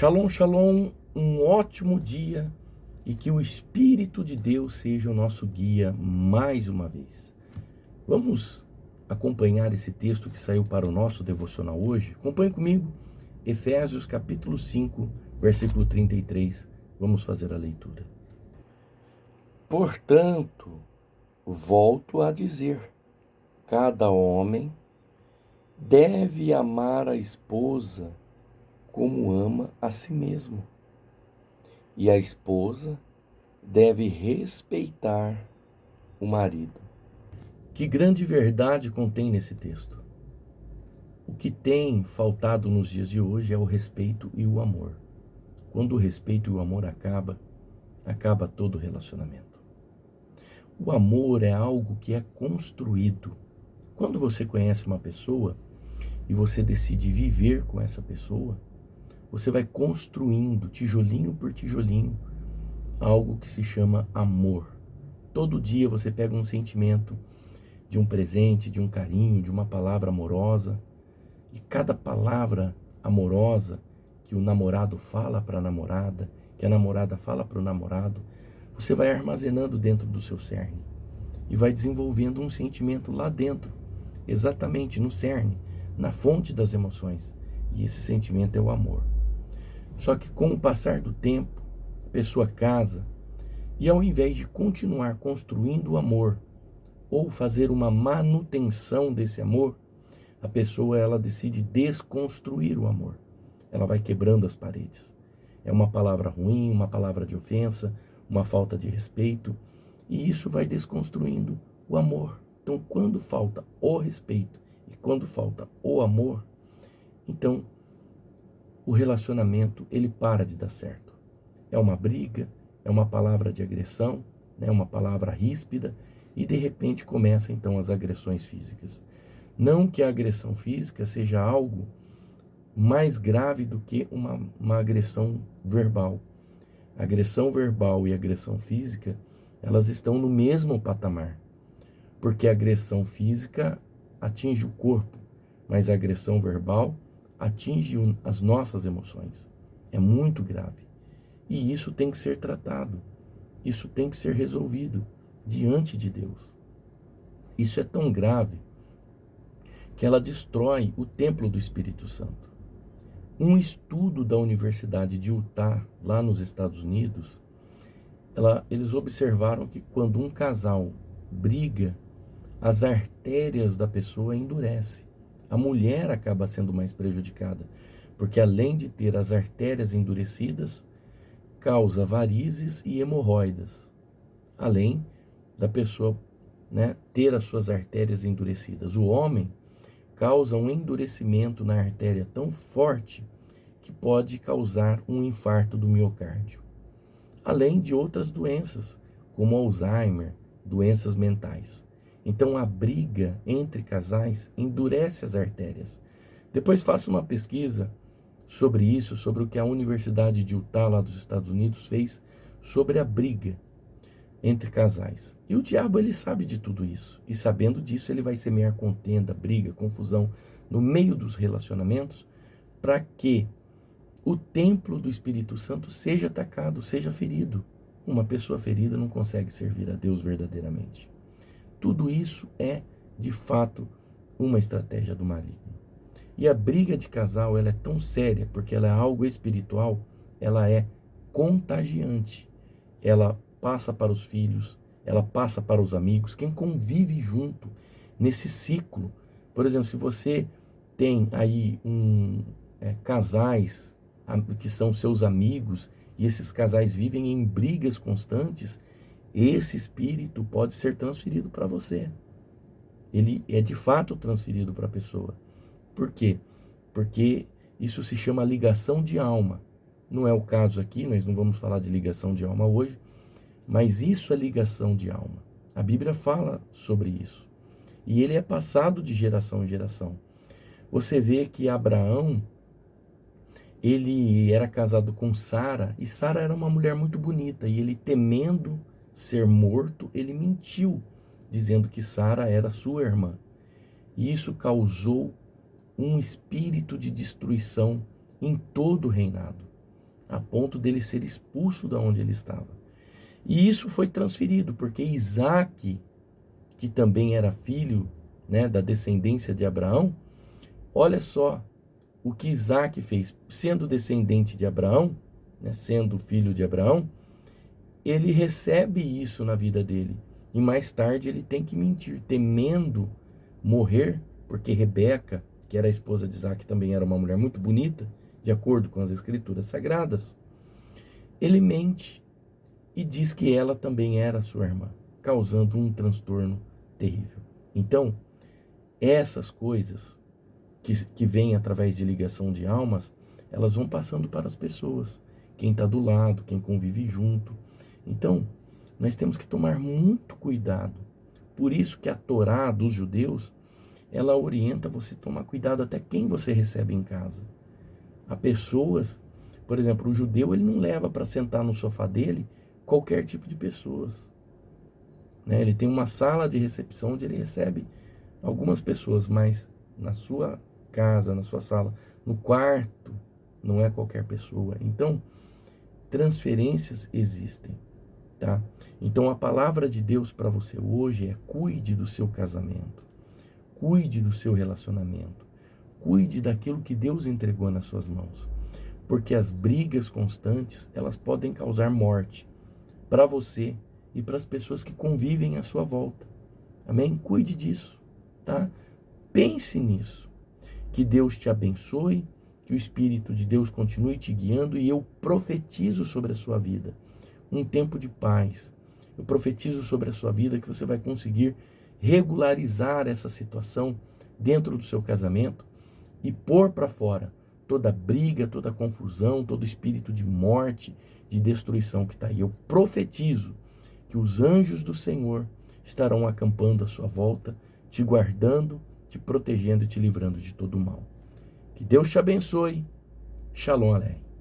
Shalom, shalom, um ótimo dia e que o Espírito de Deus seja o nosso guia mais uma vez. Vamos acompanhar esse texto que saiu para o nosso devocional hoje? Acompanhe comigo, Efésios capítulo 5, versículo 33. Vamos fazer a leitura. Portanto, volto a dizer, cada homem deve amar a esposa como ama a si mesmo. E a esposa deve respeitar o marido. Que grande verdade contém nesse texto. O que tem faltado nos dias de hoje é o respeito e o amor. Quando o respeito e o amor acaba todo relacionamento. O amor é algo que é construído. Quando você conhece uma pessoa e você decide viver com essa pessoa, você vai construindo, tijolinho por tijolinho, algo que se chama amor. Todo dia você pega um sentimento de um presente, de um carinho, de uma palavra amorosa. E cada palavra amorosa que o namorado fala para a namorada, que a namorada fala para o namorado, você vai armazenando dentro do seu cerne. E vai desenvolvendo um sentimento lá dentro, exatamente no cerne, na fonte das emoções. E esse sentimento é o amor. Só que com o passar do tempo, a pessoa casa e ao invés de continuar construindo o amor ou fazer uma manutenção desse amor, a pessoa ela decide desconstruir o amor. Ela vai quebrando as paredes. É uma palavra ruim, uma palavra de ofensa, uma falta de respeito, e isso vai desconstruindo o amor. Então, quando falta o respeito e quando falta o amor, então o relacionamento ele para de dar certo. É uma briga, é uma palavra de agressão, né, uma palavra ríspida, e de repente começam então as agressões físicas. Não que a agressão física seja algo mais grave do que uma agressão verbal. A agressão verbal e a agressão física, elas estão no mesmo patamar. Porque a agressão física atinge o corpo, mas a agressão verbal atinge as nossas emoções. É muito grave. E isso tem que ser tratado. Isso tem que ser resolvido diante de Deus. Isso é tão grave que ela destrói o templo do Espírito Santo. Um estudo da Universidade de Utah, lá nos Estados Unidos, eles observaram que quando um casal briga, as artérias da pessoa endurecem. A mulher acaba sendo mais prejudicada, porque além de ter as artérias endurecidas, causa varizes e hemorroidas, além da pessoa, né, ter as suas artérias endurecidas. O homem causa um endurecimento na artéria tão forte que pode causar um infarto do miocárdio, além de outras doenças, como Alzheimer, doenças mentais. Então a briga entre casais endurece as artérias. Depois faça uma pesquisa sobre isso, sobre o que a Universidade de Utah, lá dos Estados Unidos, fez sobre a briga entre casais. E o diabo, ele sabe de tudo isso. E sabendo disso, ele vai semear contenda, briga, confusão no meio dos relacionamentos, para que o templo do Espírito Santo seja atacado, seja ferido. Uma pessoa ferida não consegue servir a Deus verdadeiramente. Tudo isso é, de fato, uma estratégia do maligno. E a briga de casal, ela é tão séria, porque ela é algo espiritual, ela é contagiante. Ela passa para os filhos, ela passa para os amigos, quem convive junto nesse ciclo. Por exemplo, se você tem aí casais que são seus amigos, e esses casais vivem em brigas constantes, esse espírito pode ser transferido para você. Ele é de fato transferido para a pessoa. Por quê? Porque isso se chama ligação de alma. Não é o caso aqui, nós não vamos falar de ligação de alma hoje, mas isso é ligação de alma. A Bíblia fala sobre isso. E ele é passado de geração em geração. Você vê que Abraão, ele era casado com Sara, e Sara era uma mulher muito bonita, e ele, temendo ser morto, ele mentiu, dizendo que Sara era sua irmã. E isso causou um espírito de destruição em todo o reinado. a ponto dele ser expulso da onde ele estava. E isso foi transferido, porque Isaac, que também era filho, né, da descendência de Abraão, olha só o que Isaac fez. Sendo descendente de Abraão, né, sendo filho de Abraão, ele recebe isso na vida dele. E mais tarde ele tem que mentir, temendo morrer, porque Rebeca, que era a esposa de Isaac, também era uma mulher muito bonita, de acordo com as escrituras sagradas. Ele mente e diz que ela também era sua irmã, causando um transtorno terrível. Então, essas coisas que vêm através de ligação de almas, elas vão passando para as pessoas, quem está do lado, quem convive junto. Então, nós temos que tomar muito cuidado. Por isso que a Torá dos judeus, ela orienta você a tomar cuidado até quem você recebe em casa. Há pessoas, por exemplo, o judeu, ele não leva para sentar no sofá dele qualquer tipo de pessoas, né? Ele tem uma sala de recepção onde ele recebe algumas pessoas, mas na sua casa, na sua sala, no quarto, não é qualquer pessoa. Então, transferências existem, tá? Então, a palavra de Deus para você hoje é: cuide do seu casamento, cuide do seu relacionamento, cuide daquilo que Deus entregou nas suas mãos, porque as brigas constantes, elas podem causar morte para você e para as pessoas que convivem à sua volta. Amém? Cuide disso, tá? Pense nisso. Que Deus te abençoe, que o Espírito de Deus continue te guiando, e eu profetizo sobre a sua vida um tempo de paz. Eu profetizo sobre a sua vida que você vai conseguir regularizar essa situação dentro do seu casamento e pôr para fora toda briga, toda confusão, todo espírito de morte, de destruição que está aí. Eu profetizo que os anjos do Senhor estarão acampando à sua volta, te guardando, te protegendo e te livrando de todo o mal. Que Deus te abençoe. Shalom Aleichem.